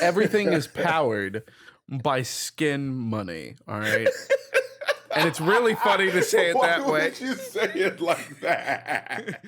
everything is powered by skin money. All right. And it's really funny to say it that way. Why would you say it like that?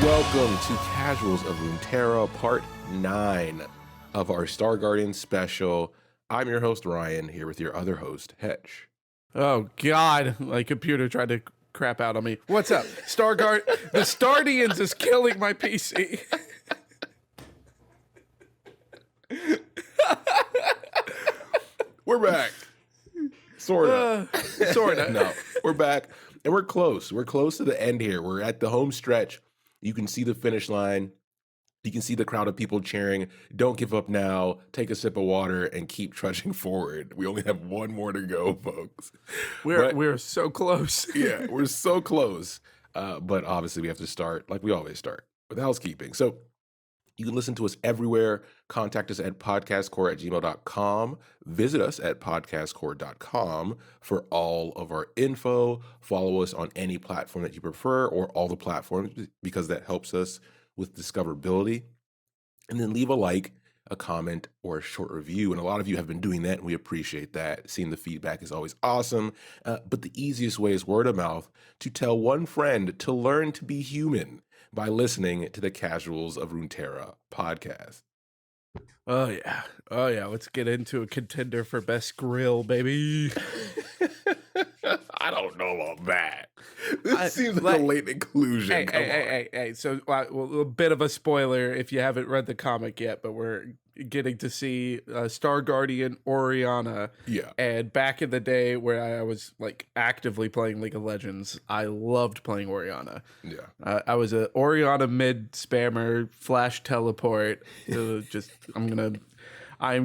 Welcome to Casuals of Runeterra, Part 9 of our Star Guardian special. I'm your host, Ryan, here with your other host, Hetch. Oh, God. My computer tried to crap out on me. What's up? The Stardians is killing my PC. We're back. Sorta. Sorta. No, we're back. And we're close. We're close to the end here. We're at the home stretch. You can see the finish line. You can see the crowd of people cheering, "Don't give up now, take a sip of water, and keep trudging forward." We only have one more to go, folks. We're so close. Yeah, we're so close. But obviously we have to start, like we always start, with housekeeping. So you can listen to us everywhere. Contact us at podcastcore@gmail.com. Visit us at podcastcore.com for all of our info. Follow us on any platform that you prefer or all the platforms because that helps us with discoverability. And then leave a like, a comment, or a short review. And a lot of you have been doing that, and we appreciate that. Seeing the feedback is always awesome. But the easiest way is word of mouth to tell one friend to learn to be human by listening to the Casuals of Runeterra podcast. Oh, yeah. Oh, yeah. Let's get into a contender for best grill, baby. I don't know about that. This seems like a late inclusion. Hey. So, a bit of a spoiler if you haven't read the comic yet, but we're getting to see Star Guardian Oriana. Yeah. And back in the day where I was like actively playing League of Legends, I loved playing Oriana. Yeah. I was a Oriana mid spammer, flash teleport. I'm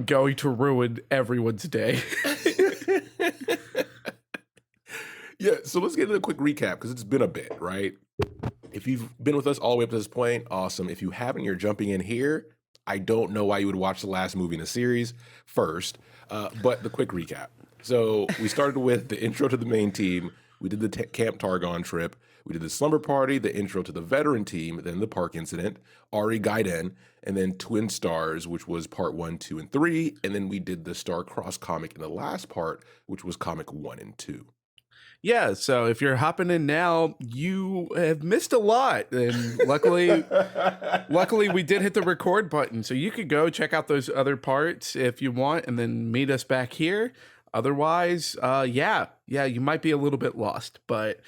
going to ruin everyone's day. Yeah, so let's get into a quick recap because it's been a bit, right? If you've been with us all the way up to this point, awesome. If you haven't, you're jumping in here. I don't know why you would watch the last movie in the series first, but the quick recap. So we started with the intro to the main team. We did the Camp Targon trip. We did the slumber party, the intro to the veteran team, then the park incident, Ari Gaiden, and then Twin Stars, which was part 1, 2, and 3. And then we did the Star Cross comic in the last part, which was comic 1 and 2. Yeah, so if you're hopping in now, you have missed a lot. And luckily we did hit the record button. So you could go check out those other parts if you want and then meet us back here. Otherwise, yeah, you might be a little bit lost, but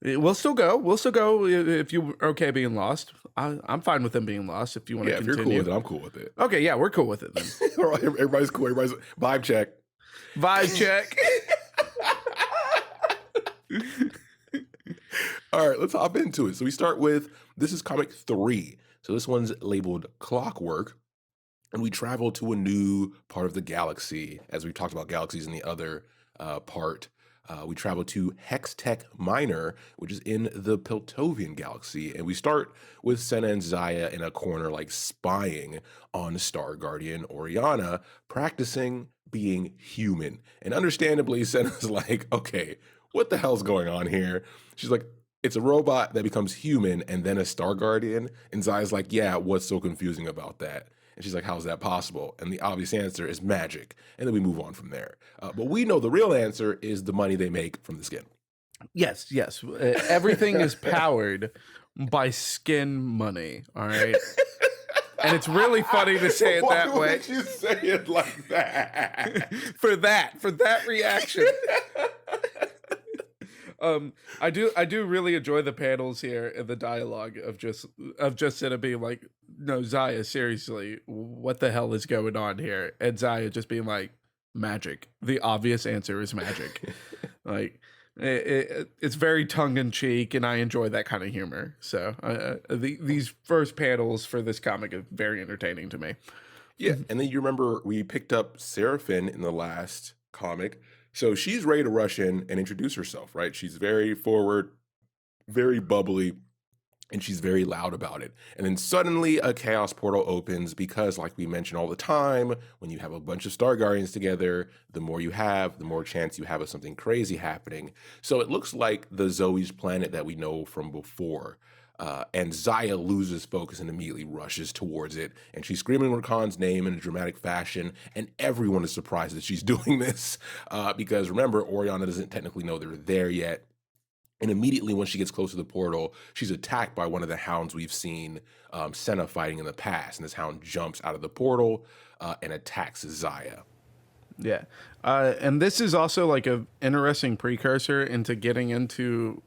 we'll still go. We'll still go if you're okay being lost. I'm fine with them being lost if you want to continue. If you're cool with it, I'm cool with it. Okay, yeah, we're cool with it then. All right, everybody's cool. Everybody's vibe check. Vibe check. All right, let's hop into it. So we start with, this is comic 3. So this one's labeled Clockwork. And we travel to a new part of the galaxy. As we talked about galaxies in the other part, we travel to Hextech Minor, which is in the Piltovian galaxy. And we start with Senna and Zaya in a corner, like spying on Star Guardian Oriana, practicing being human. And understandably, Senna's like, okay, what the hell's going on here? She's like, it's a robot that becomes human and then a Star Guardian. And Zaya's like, yeah, what's so confusing about that? And she's like, how's that possible? And the obvious answer is magic. And then we move on from there. But we know the real answer is the money they make from the skin. Yes. Everything is powered by skin money, all right? And it's really funny to say it that way. Why would you say it like that? For that reaction. I do really enjoy the panels here and the dialogue of just Senna being like, no, Zaya, seriously, what the hell is going on here? And Zaya just being like, magic. The obvious answer is magic. Like, it's very tongue in cheek, and I enjoy that kind of humor. So these first panels for this comic are very entertaining to me. Yeah, and then you remember we picked up Seraphine in the last comic. So she's ready to rush in and introduce herself, right? She's very forward, very bubbly, and she's very loud about it. And then suddenly a chaos portal opens because, like we mention all the time, when you have a bunch of Star Guardians together, the more you have, the more chance you have of something crazy happening. So it looks like the Zoe's planet that we know from before. And Zaya loses focus and immediately rushes towards it. And she's screaming Rakan's name in a dramatic fashion. And everyone is surprised that she's doing this because remember, Oriana doesn't technically know they're there yet. And immediately when she gets close to the portal, she's attacked by one of the hounds we've seen Senna fighting in the past. And this hound jumps out of the portal and attacks Zaya. Yeah. And this is also like a interesting precursor into getting into,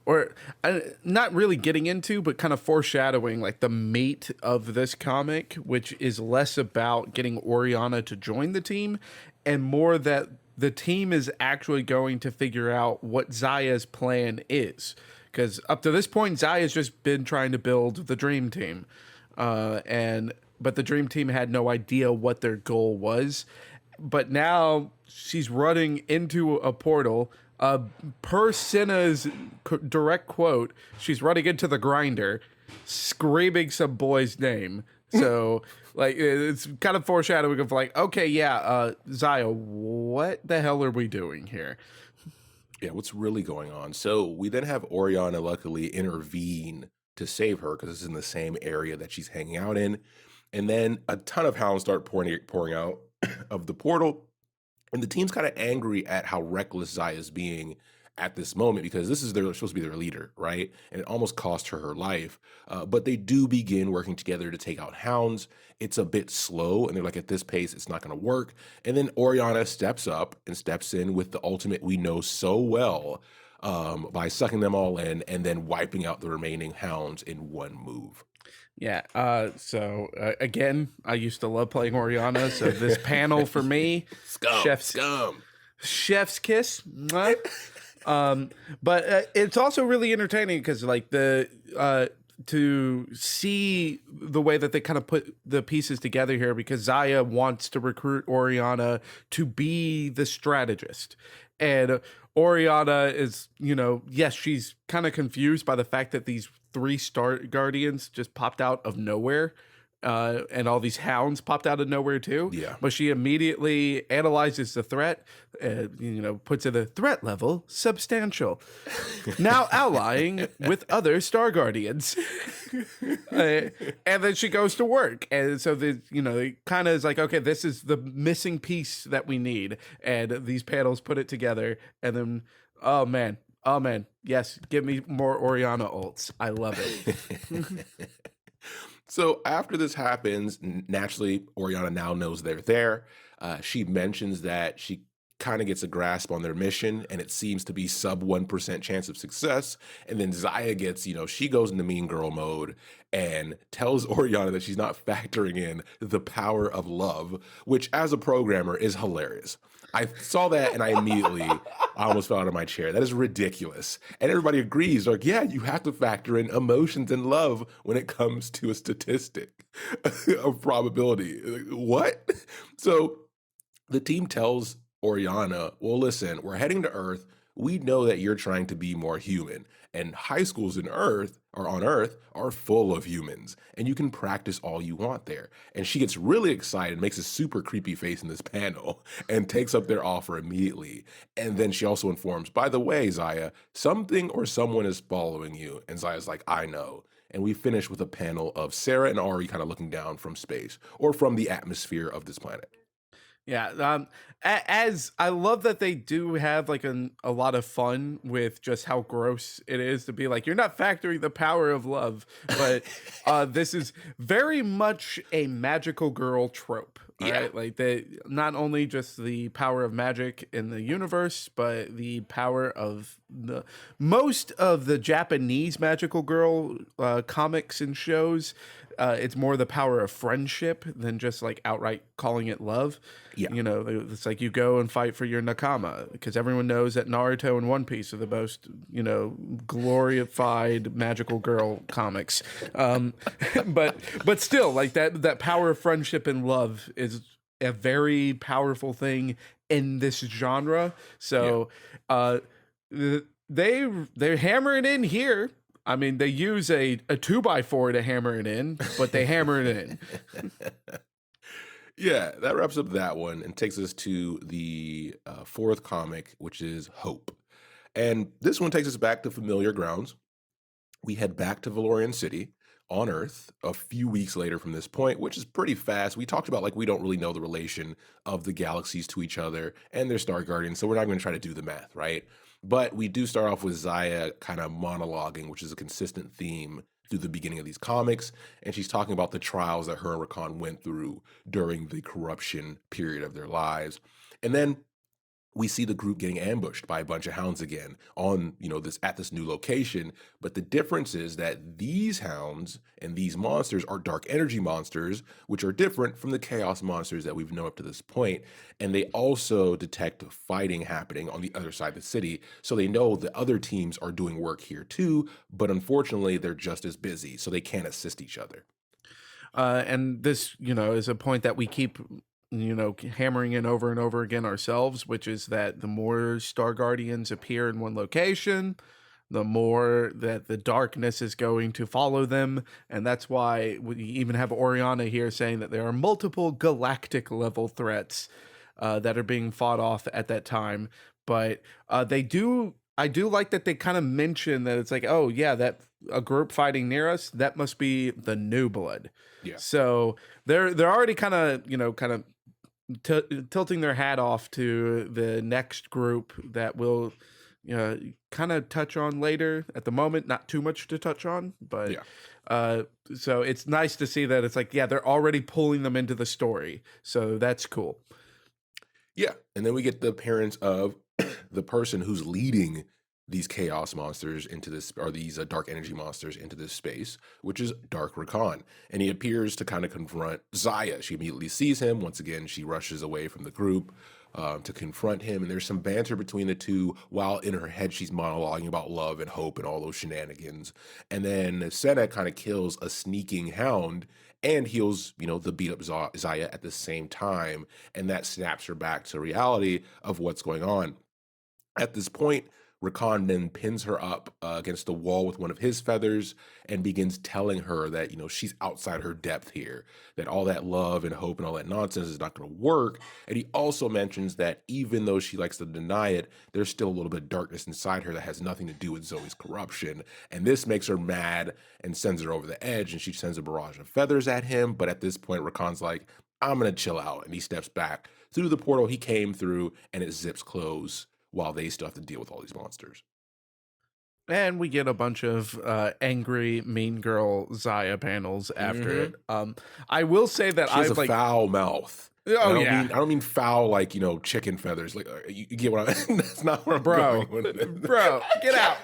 or not really getting into, but kind of foreshadowing like the mate of this comic, which is less about getting Oriana to join the team and more that the team is actually going to figure out what Zaya's plan is. Because up to this point, Zaya's just been trying to build the dream team. But the dream team had no idea what their goal was. But now she's running into a portal. Per Senna's direct quote, she's running into the grinder, screaming some boy's name. So, like, it's kind of foreshadowing of like, okay, yeah, Zaya, what the hell are we doing here? Yeah, what's really going on? So we then have Oriana luckily intervene to save her because it's in the same area that she's hanging out in. And then a ton of hounds start pouring out of the portal. And the team's kind of angry at how reckless Zaya's being at this moment because this is supposed to be their leader, right? And it almost cost her her life. But they do begin working together to take out hounds. It's a bit slow, and they're like, at this pace, it's not going to work. And then Oriana steps up and steps in with the ultimate we know so well by sucking them all in and then wiping out the remaining hounds in one move. Yeah. Again, I used to love playing Oriana. So this panel for me, Scum. chef's kiss. Mwah. But it's also really entertaining because like to see the way that they kind of put the pieces together here because Zaya wants to recruit Oriana to be the strategist. And Oriana is, yes, she's kind of confused by the fact that these 3 Star Guardians just popped out of nowhere. And all these hounds popped out of nowhere too. Yeah. But she immediately analyzes the threat, puts it a threat level substantial. Now allying with other Star Guardians. And then she goes to work. And so it kind of is like, okay, this is the missing piece that we need. And these panels put it together. And then, oh man, yes, give me more Oriana ults. I love it. So after this happens, naturally, Oriana now knows they're there. She mentions that she kind of gets a grasp on their mission, and it seems to be sub 1% chance of success. And then Zaya gets, she goes into mean girl mode and tells Oriana that she's not factoring in the power of love, which as a programmer is hilarious. I saw that and I almost fell out of my chair. That is ridiculous. And everybody agrees, like, yeah, you have to factor in emotions and love when it comes to a statistic of probability. What? So the team tells Oriana, well, listen, we're heading to Earth. We know that you're trying to be more human. And high schools on Earth are full of humans. And you can practice all you want there. And she gets really excited, makes a super creepy face in this panel, and takes up their offer immediately. And then she also informs, by the way, Zaya, something or someone is following you. And Zaya's like, I know. And we finish with a panel of Sarah and Ari kind of looking down from space or from the atmosphere of this planet. Yeah, as I love that they do have like a lot of fun with just how gross it is to be like you're not factoring the power of love, but this is very much a magical girl trope. Right? Like not only just the power of magic in the universe, but the power of most of the Japanese magical girl comics and shows. It's more the power of friendship than just like outright calling it love. Yeah. It's like you go and fight for your nakama because everyone knows that Naruto and One Piece are the most, glorified magical girl comics. But still, like that power of friendship and love is a very powerful thing in this genre. Yeah. So they're hammering in here. I mean, they use a 2x4 to hammer it in, but they hammer it in. Yeah, that wraps up that one and takes us to the fourth comic, which is Hope. And this one takes us back to familiar grounds. We head back to Valorian City on Earth a few weeks later from this point, which is pretty fast. We talked about like we don't really know the relation of the galaxies to each other and their star guardians, so we're not going to try to do the math, right? But we do start off with Zaya kind of monologuing, which is a consistent theme through the beginning of these comics, and she's talking about the trials that her and Rakan went through during the corruption period of their lives. And then we see the group getting ambushed by a bunch of hounds again on this at this new location, but the difference is that these hounds and these monsters are dark energy monsters, which are different from the chaos monsters that we've known up to this point, and they also detect fighting happening on the other side of the city, so they know the other teams are doing work here too, but unfortunately they're just as busy, so they can't assist each other. And this, is a point that we keep, hammering in over and over again ourselves, which is that the more Star Guardians appear in one location, the more that the darkness is going to follow them. And that's why we even have Oriana here saying that there are multiple galactic level threats that are being fought off at that time. But I do like that they kind of mention that it's like, oh yeah, that a group fighting near us, that must be the New Blood. Yeah. So they're already kind of tilting their hat off to the next group that will kind of touch on later. At the moment, not too much to touch on, but so it's nice to see that it's like, yeah, they're already pulling them into the story, so that's cool. Yeah, and then we get the appearance of the person who's leading these chaos monsters into this, or these dark energy monsters into this space, which is Dark Rakan. And he appears to kind of confront Zaya. She immediately sees him. Once again, she rushes away from the group to confront him. And there's some banter between the two while in her head she's monologuing about love and hope and all those shenanigans. And then Senna kind of kills a sneaking hound and heals, the beat up Zaya at the same time. And that snaps her back to reality of what's going on. At this point, Rakan then pins her up against the wall with one of his feathers and begins telling her that, she's outside her depth here, that all that love and hope and all that nonsense is not going to work. And he also mentions that even though she likes to deny it, there's still a little bit of darkness inside her that has nothing to do with Zoe's corruption. And this makes her mad and sends her over the edge, and she sends a barrage of feathers at him. But at this point, Rakan's like, I'm going to chill out. And he steps back through the portal he came through, and it zips closed, while they still have to deal with all these monsters. And we get a bunch of angry mean girl Zaya panels after it. I will say that she has a foul mouth. Oh I don't mean foul like chicken feathers. Like you get what I mean? That's not where I'm going with it. Bro, get out!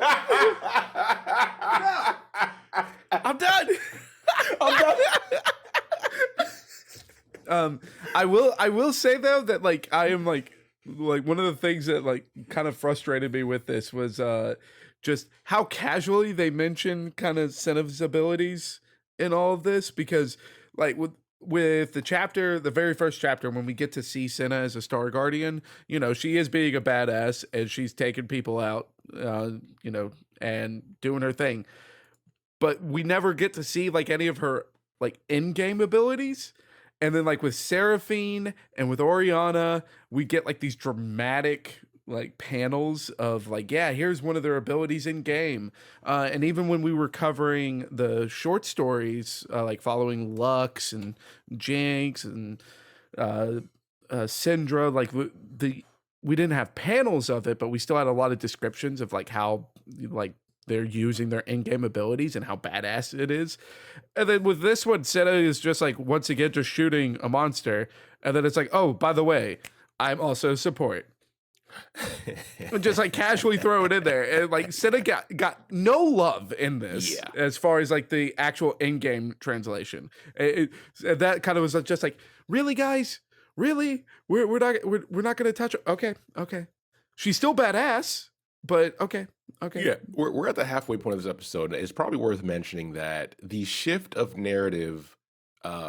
I'm done. I'm done. I will say though that like I am like one of the things that like kind of frustrated me with this was just how casually they mention kind of Senna's abilities in all of this, because like with the very first chapter, when we get to see Senna as a Star Guardian, she is being a badass and she's taking people out, and doing her thing, but we never get to see like any of her like in-game abilities. And then like with Seraphine and with Oriana, we get like these dramatic like panels of like, yeah, here's one of their abilities in game. And even when we were covering the short stories, like following Lux and Jinx and Syndra, like we didn't have panels of it, but we still had a lot of descriptions of like how like they're using their in-game abilities and how badass it is. And then with this one, Senna is just like, once again, just shooting a monster. And then it's like, oh, by the way, I'm also support. And just like casually throw it in there. And like Senna got no love in this, as far as like the actual in-game translation. That kind of was just like, really, guys? Really? We're not going to touch her. Okay. She's still badass, but okay. Yeah, we're at the halfway point of this episode. It's probably worth mentioning that the shift of narrative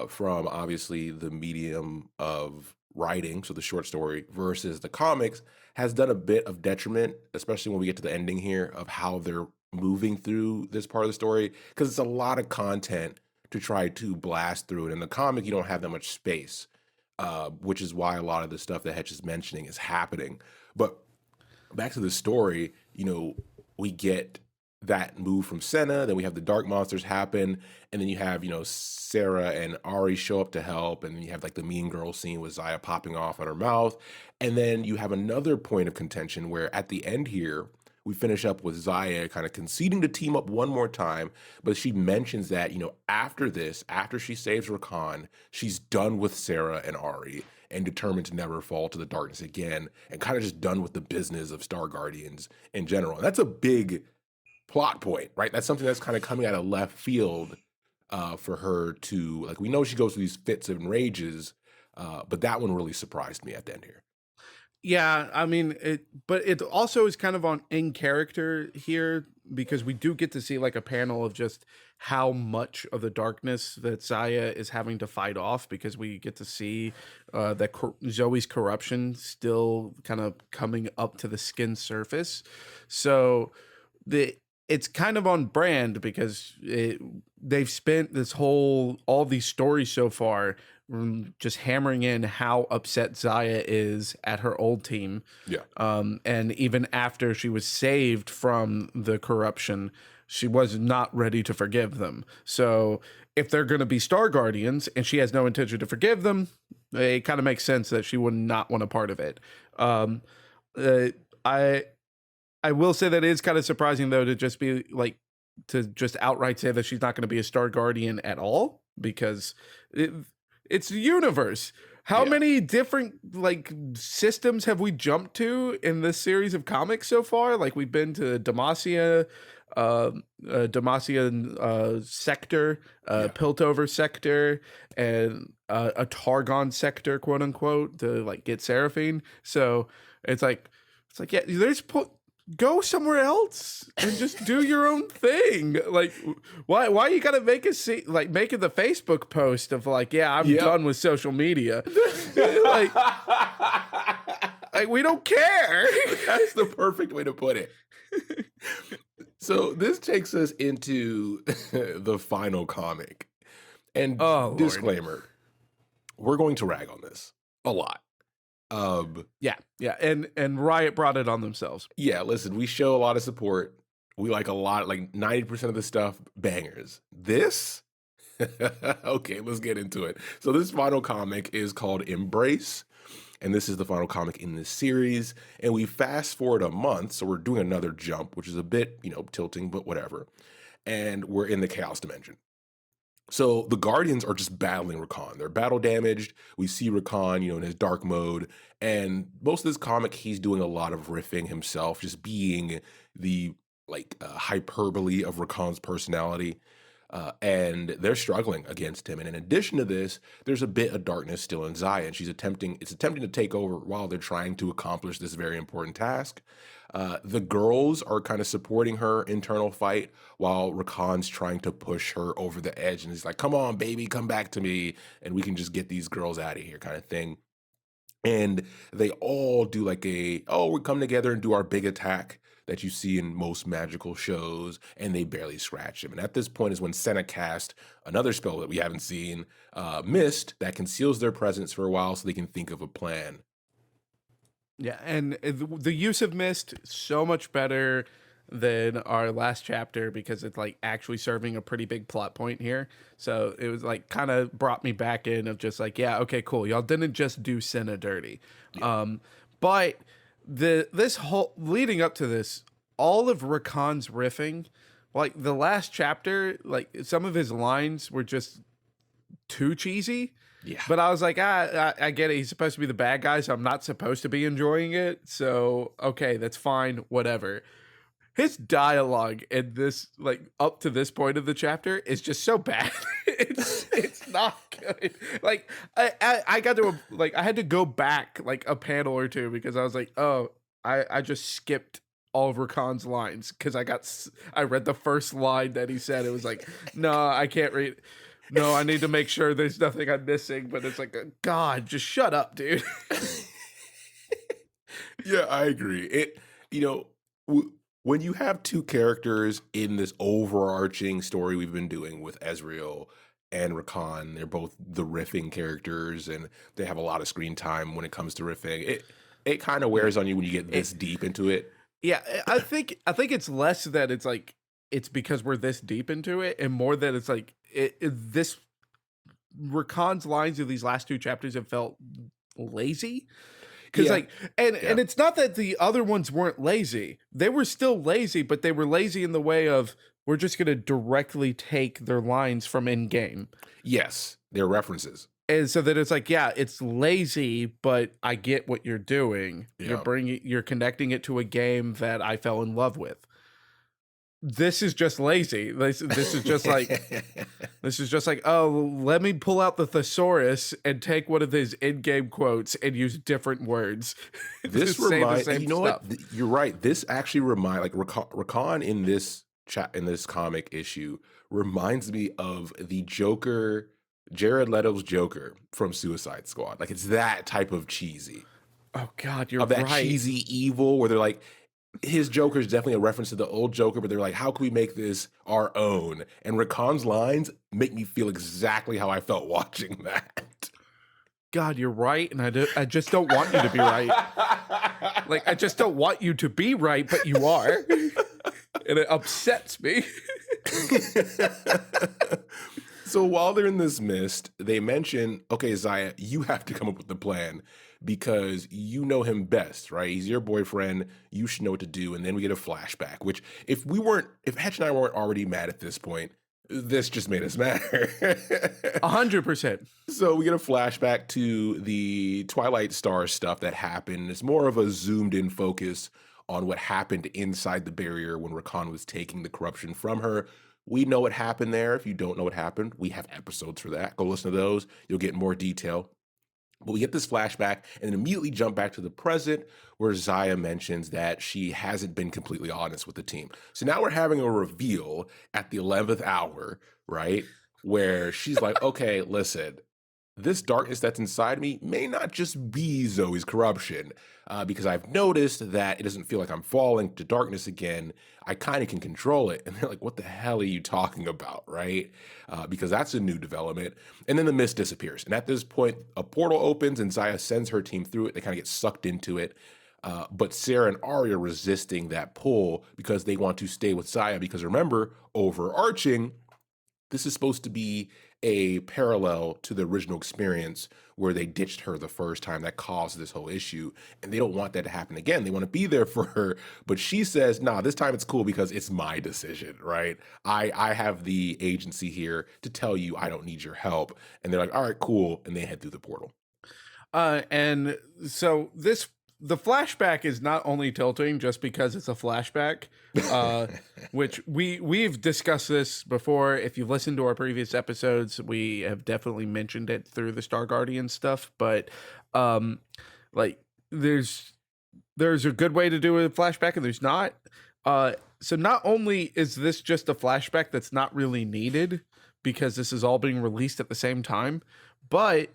from obviously the medium of writing, so the short story, versus the comics, has done a bit of detriment, especially when we get to the ending here, of how they're moving through this part of the story, because it's a lot of content to try to blast through. And in the comic, you don't have that much space, which is why a lot of the stuff that Hetch is mentioning is happening. But back to the story, we get that move from Senna, then we have the dark monsters happen, and then you have, Sarah and Ari show up to help, and then you have like the mean girl scene with Zaya popping off on her mouth. And then you have another point of contention where at the end here, we finish up with Zaya kind of conceding to team up one more time, but she mentions that, after this, after she saves Rakan, she's done with Sarah and Ari and determined to never fall to the darkness again, and kind of just done with the business of Star Guardians in general. And that's a big plot point, right? That's something that's kind of coming out of left field for her to, like, we know she goes through these fits and rages, but that one really surprised me at the end here. Yeah, I mean, but it also is kind of on in character here because we do get to see like a panel of just how much of the darkness that Zaya is having to fight off, because we get to see that Zoe's corruption still kind of coming up to the skin surface. So it's kind of on brand because they've spent all these stories so far just hammering in how upset Zaya is at her old team. Yeah. And even after she was saved from the corruption, she was not ready to forgive them. So if they're going to be Star Guardians and she has no intention to forgive them, it kind of makes sense that she would not want a part of it. I will say that it is kind of surprising though to just outright say that she's not going to be a Star Guardian at all, because it's the universe. How many different systems have we jumped to in this series of comics so far? Like we've been to Demacia sector, Piltover sector, and a Targon sector, quote unquote, to get Seraphine. So it's like yeah, go somewhere else and just do your own thing. Like, why you gotta make making the Facebook post of I'm done with social media. like we don't care. That's the perfect way to put it. So this takes us into the final comic. And disclaimer, we're going to rag on this a lot. And Riot brought it on themselves. Yeah, listen, we show a lot of support. We like a lot, like 90% of the stuff, bangers. This? Okay, let's get into it. So this final comic is called Embrace, and this is the final comic in this series. And we fast forward a month, so we're doing another jump, which is a bit, tilting, but whatever. And we're in the Chaos Dimension. So the Guardians are just battling Rakan. They're battle damaged. We see Rakan, in his dark mode. And most of this comic, he's doing a lot of riffing himself, just being the hyperbole of Rakan's personality. And they're struggling against him. And in addition to this, there's a bit of darkness still in Zaya, and it's attempting to take over while they're trying to accomplish this very important task. The girls are kind of supporting her internal fight while Rakan's trying to push her over the edge. And he's like, come on, baby, come back to me, and we can just get these girls out of here kind of thing. And they all do we come together and do our big attack that you see in most magical shows, and they barely scratch him. And at this point is when Senna cast another spell that we haven't seen, Mist, that conceals their presence for a while so they can think of a plan. Yeah, and the use of Mist, so much better than our last chapter because it's actually serving a pretty big plot point here. So it was kind of brought me back in of just yeah, okay, cool. Y'all didn't just do Senna dirty. Yeah. But this whole leading up to this, all of Rakan's riffing, the last chapter, some of his lines were just too cheesy. Yeah. But I was like, I get it. He's supposed to be the bad guy, so I'm not supposed to be enjoying it. So, okay, that's fine. Whatever. His dialogue in this, up to this point of the chapter is just so bad. it's not good. I got to, I had to go back, a panel or two because I was like, oh, I just skipped all of Rakan's lines because I read the first line that he said. It was like, no, I can't read. No, I need to make sure there's nothing I'm missing, but it's like, God, just shut up, dude. Yeah, I agree. You know, when you have two characters in this overarching story we've been doing with Ezreal and Rakan, they're both the riffing characters, and they have a lot of screen time when it comes to riffing. It kind of Yeah. wears on you when you get It, this deep into it. yeah, I think it's less that it's like it's because we're this deep into it, and more that it's like this Rakan's lines of these last two chapters have felt lazy. Because Yeah, like, and yeah, it's not that the other ones weren't lazy; they were still lazy, but they were lazy in the way of we're just going to directly take their lines from in game, yes, they're references. and so that it's like, yeah, it's lazy, but I get what you're doing. Yeah. You're connecting it to a game that I fell in love with. This is just lazy. This is just like this is just like, oh, let me pull out the thesaurus and take one of these in-game quotes and use different words to This say the remind same you know stuff. what? You're right. This actually remind like Rakan in this chat in this comic issue reminds me of the Joker, Jared Leto's Joker from Suicide Squad. Like it's that type of cheesy, Oh God, you're of that right. cheesy evil where they're like his Joker is definitely a reference to the old Joker, but they're like, how can we make this our own? And Rakan's lines make me feel exactly how I felt watching that. God, you're right, and I just don't want you to be right. Like I just don't want you to be right, but you are, and it upsets me. So while they're in this mist, they mention, okay, Zaya, you have to come up with the plan because you know him best, right? He's your boyfriend. You should know what to do. And then we get a flashback, which if Hatch and I weren't already mad at this point, this just made us madder. 100%. So we get a flashback to the Twilight Star stuff that happened. It's more of a zoomed in focus on what happened inside the barrier when Rakan was taking the corruption from her. We know what happened there. If you don't know what happened, we have episodes for that. Go listen to those. You'll get more detail. But we get this flashback and then immediately jump back to the present where Zaya mentions that she hasn't been completely honest with the team. So now we're having a reveal at the 11th hour, right? Where she's like, okay, listen, this darkness that's inside me may not just be Zoe's corruption, because I've noticed that it doesn't feel like I'm falling to darkness again. I kind of can control it. And they're like, what the hell are you talking about, right? Because that's a new development. And then the mist disappears. And at this point, a portal opens and Zaya sends her team through it. They kind of get sucked into it. But Sarah and Arya are resisting that pull because they want to stay with Zaya. Because remember, overarching, this is supposed to be a parallel to the original experience where they ditched her the first time that caused this whole issue. And they don't want that to happen again. They want to be there for her. But she says, nah, this time it's cool because it's my decision, right? I have the agency here to tell you I don't need your help. And they're like, all right, cool. And they head through the portal. And so the flashback is not only tilting just because it's a flashback, which we've discussed this before. If you've listened to our previous episodes, we have definitely mentioned it through the Star Guardian stuff. But like there's a good way to do a flashback and there's not. So not only is this just a flashback that's not really needed because this is all being released at the same time, but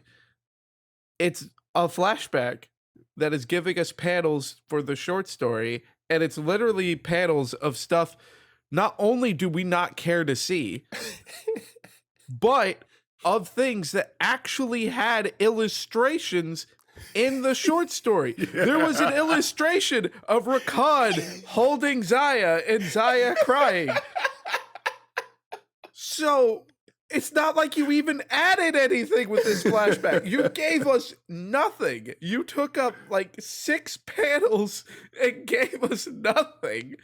it's a flashback that is giving us panels for the short story, and it's literally panels of stuff not only do we not care to see, but of things that actually had illustrations in the short story. There was an illustration of Rakan holding Zaya and Zaya crying. So it's not like you even added anything with this flashback. You gave us nothing. You took up like 6 panels and gave us nothing.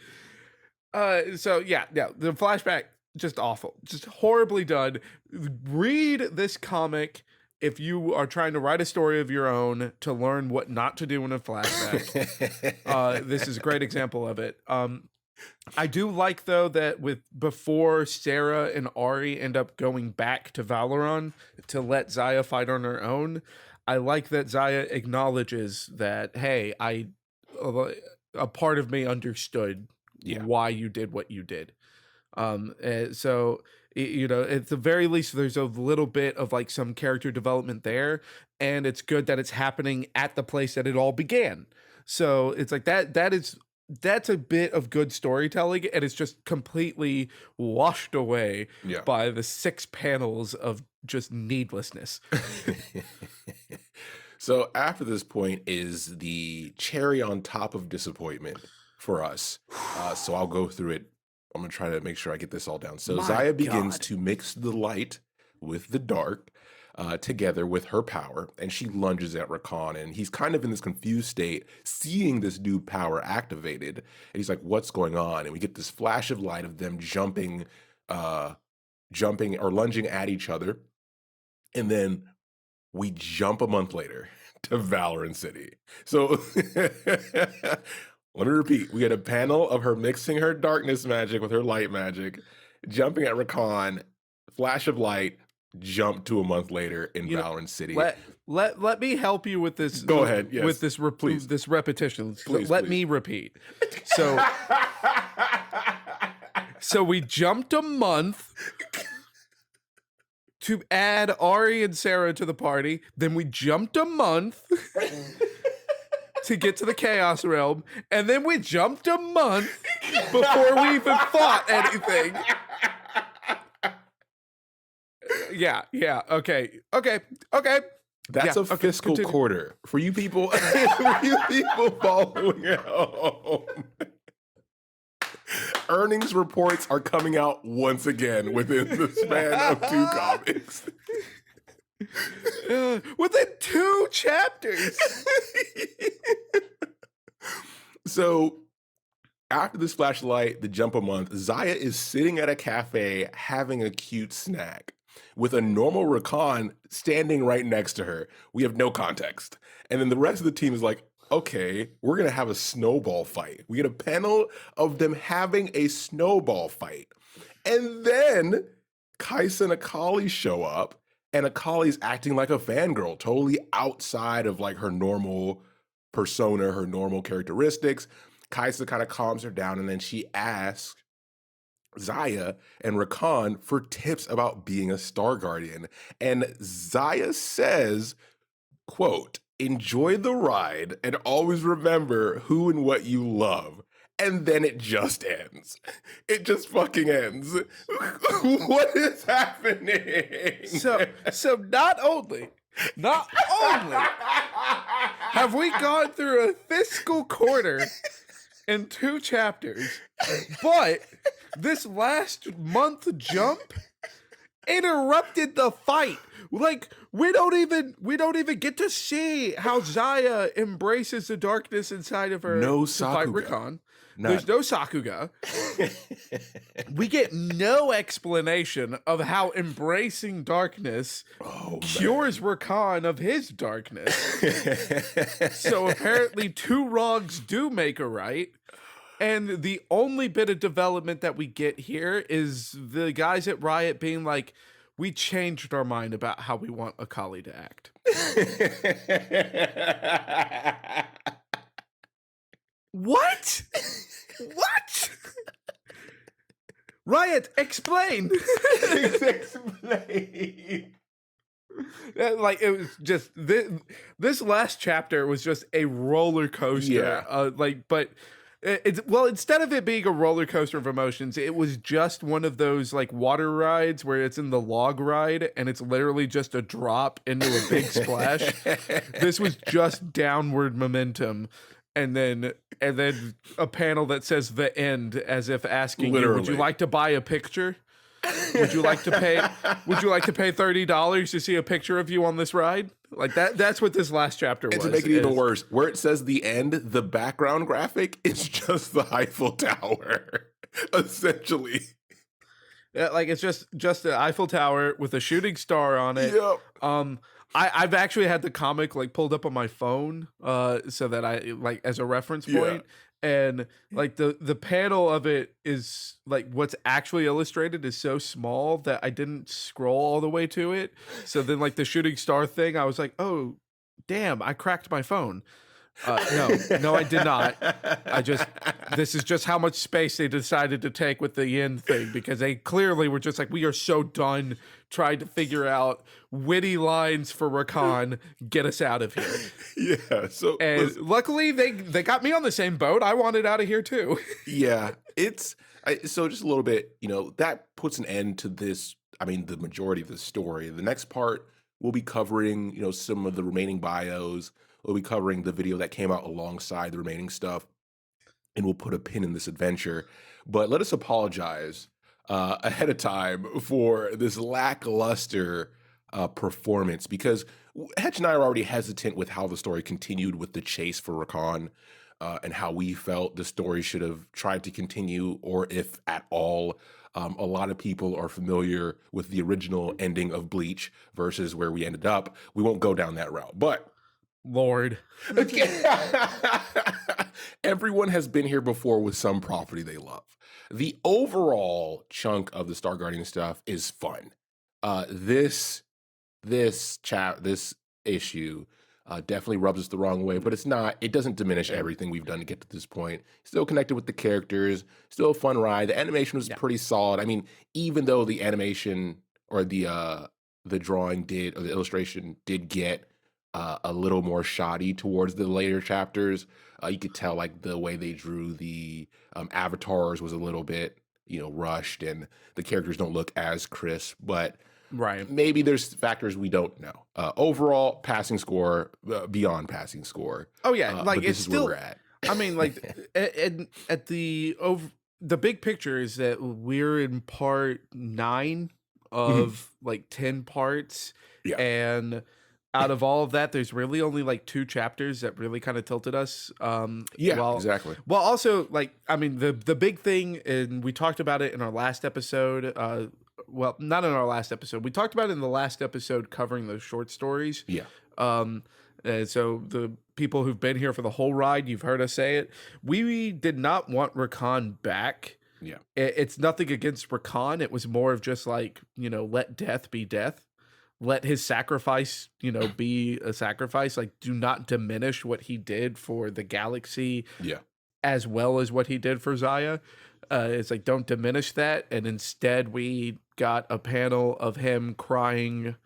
So yeah, the flashback just awful, just horribly done. Read this comic if you are trying to write a story of your own to learn what not to do in a flashback. This is a great example of it. I do like though that before Sarah and Ari end up going back to Valoron to let Zaya fight on her own, I like that Zaya acknowledges that, hey, a part of me understood Yeah. why you did what you did. So You know, at the very least, there's a little bit of like some character development there, and it's good that it's happening at the place that it all began. So it's like that's a bit of good storytelling, and it's just completely washed away Yeah. by the 6 panels of just needlessness. So after this point is the cherry on top of disappointment for us. So I'll go through it. I'm gonna try to make sure I get this all down. So My Zaya begins God. to mix the light with the dark together with her power, and she lunges at Rakan, and he's kind of in this confused state, seeing this new power activated, and he's like, "What's going on?" And we get this flash of light of them jumping or lunging at each other, and then we jump a month later to Valorant City. So let me repeat. We had a panel of her mixing her darkness magic with her light magic, jumping at Rakan, flash of light, jump to a month later in You know, Valorant City. let me help you with this. Go ahead. Yes. With this Please. this repetition. Please, Let please. me repeat. So so we jumped a month to add Ari and Sarah to the party. Then we jumped a month to get to the Chaos Realm, and then we jumped a month before we even fought anything. Yeah. Okay. That's Yeah, a okay, fiscal continue. quarter for you people. For you people following at home. Earnings reports are coming out once again within the span of 2 comics. Within 2 chapters. So after this flashlight, the jump a month, Zaya is sitting at a cafe having a cute snack with a normal Rakan standing right next to her. We have no context. And then the rest of the team is like, okay, we're going to have a snowball fight. We get a panel of them having a snowball fight. And then Kaisa and Akali show up, and Akali's acting like a fangirl, totally outside of like her normal persona, her normal characteristics. Kaisa kind of calms her down, and then she asks Zaya and Rakan for tips about being a Star Guardian. And Zaya says, quote, "Enjoy the ride and always remember who and what you love." And then it just ends. It just fucking ends. What is happening? So not only have we gone through a fiscal quarter in 2 chapters, but this last month jump interrupted the fight. Like we don't even get to see how Zaya embraces the darkness inside of her No to fight Sakuga. Rakan. None. There's no Sakuga. We get no explanation of how embracing darkness cures Rakan of his darkness. So apparently 2 wrongs do make a right. And the only bit of development that we get here is the guys at Riot being like, we changed our mind about how we want Akali to act. What? What? Riot, explain. Explain. Like it was just this last chapter was just a roller coaster. Yeah. But well, instead of it being a roller coaster of emotions, it was just one of those like water rides where it's in the log ride and it's literally just a drop into a big splash. This was just downward momentum. And then a panel that says the end, as if asking you, would you Literally. like to buy a picture? Would you like to pay $30 to see a picture of you on this ride? Like that's what this last chapter was. And to make it even worse, where it says the end, the background graphic is just the Eiffel Tower, essentially. Yeah, like it's just the Eiffel Tower with a shooting star on it. Yep. I've actually had the comic like pulled up on my phone, so that I like as a reference point. And like the panel of it is like what's actually illustrated is so small that I didn't scroll all the way to it. So then like the shooting star thing, I was like, oh damn, I cracked my phone. No, I did not. This is just how much space they decided to take with the end thing, because they clearly were just like, we are so done trying to figure out witty lines for Rakan. Get us out of here. Yeah. So And luckily they got me on the same boat. I wanted out of here too. yeah, so just a little bit, that puts an end to this. I mean, the majority of the story. The next part, we'll be covering, some of the remaining bios. We'll be covering the video that came out alongside the remaining stuff, and we'll put a pin in this adventure. But let us apologize ahead of time for this lackluster performance, because Hedge and I are already hesitant with how the story continued with the chase for Rakan, and how we felt the story should have tried to continue, or if at all. A lot of people are familiar with the original ending of Bleach versus where we ended up. We won't go down that route, but Lord. everyone has been here before with some property they love. The overall chunk of the Star Guardian stuff is fun. This issue definitely rubs us the wrong way, but it doesn't diminish everything we've done to get to this point. Still connected with the characters, still a fun ride. The animation was pretty solid. I mean, even though the animation or the drawing or the illustration did get a little more shoddy towards the later chapters, you could tell like the way they drew the avatars was a little bit, rushed, and the characters don't look as crisp, but Right. maybe there's factors we don't know. Overall, passing score, beyond passing score. Oh yeah, like but this it's is still. where we're at. I mean, like at the big picture is that we're in part 9 of like 10 parts, Yeah. and out of all of that, there's really only like 2 chapters that really kind of tilted us. Yeah, exactly. Well, also, like, I mean, the big thing, and we talked about it in our last episode. Well, not in our last episode. We talked about it in the last episode covering those short stories. Yeah. So the people who've been here for the whole ride, you've heard us say it. We did not want Rakan back. Yeah. It's nothing against Rakan. It was more of just like, let death be death. Let his sacrifice, be a sacrifice. Like, do not diminish what he did for the galaxy. Yeah. As well as what he did for Zaya. It's like, don't diminish that. And instead we got a panel of him crying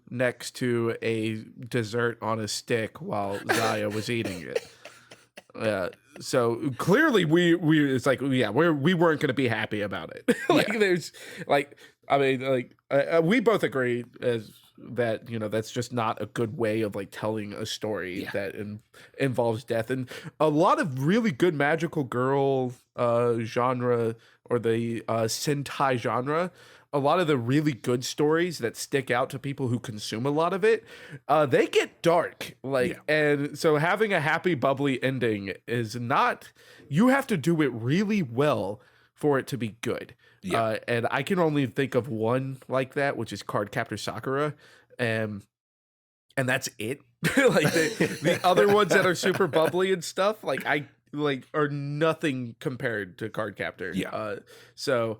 next to a dessert on a stick while Zaya was eating it. So clearly we it's like, yeah, we weren't going to be happy about it. There's like, I mean, like we both agree as that, that's just not a good way of like telling a story that involves death. And a lot of really good magical girl genre, or the Sentai genre, a lot of the really good stories that stick out to people who consume a lot of it, they get dark. And so having a happy, bubbly ending is not, you have to do it really well for it to be good. Yeah. And I can only think of one like that, which is Cardcaptor Sakura. And that's it. Like the other ones that are super bubbly and stuff, like are nothing compared to Cardcaptor. Yeah. So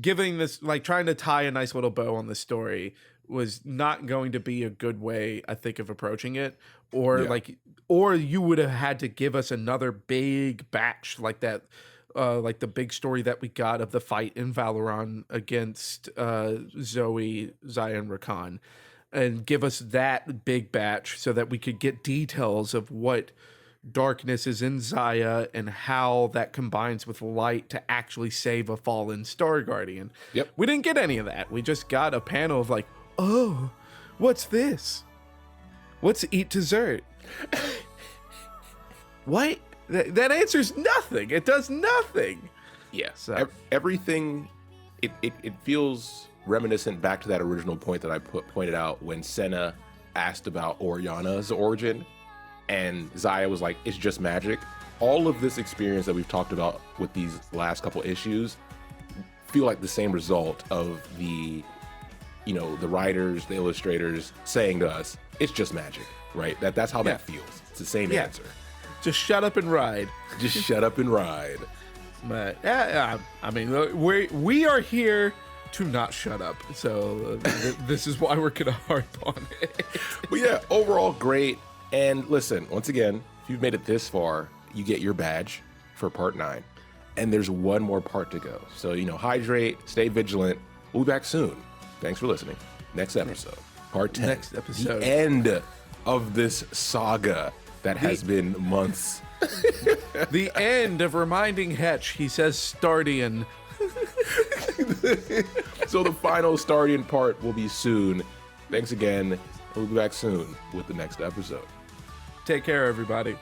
giving this, like, trying to tie a nice little bow on the story was not going to be a good way, I think, of approaching it. Or or you would have had to give us another big batch like that. Like the big story that we got of the fight in Valoran against Zoe, Zaya, and Rakan, and give us that big batch so that we could get details of what darkness is in Zaya and how that combines with light to actually save a fallen Star Guardian. Yep. We didn't get any of that. We just got a panel of like, oh, what's this? What's eat dessert? What? That answers nothing. It does nothing. Yeah. So Everything, it feels reminiscent back to that original point that I pointed out when Senna asked about Oriana's origin, and Zaya was like, it's just magic. All of this experience that we've talked about with these last couple issues feel like the same result of the writers, the illustrators saying to us, it's just magic, right? That's how that feels. It's the same answer. Just shut up and ride. Just shut up and ride. But I mean, we are here to not shut up. So this is why we're gonna harp on it. But yeah, overall great. And listen, once again, If you've made it this far, you get your badge for part 9. And there's one more part to go. So, hydrate, stay vigilant. We'll be back soon. Thanks for listening. Next episode, part 10. Next episode. The end of this saga that has been months. The end of reminding Hetch. He says Stardian. So the final Stardian part will be soon. Thanks again. We'll be back soon with the next episode. Take care, everybody.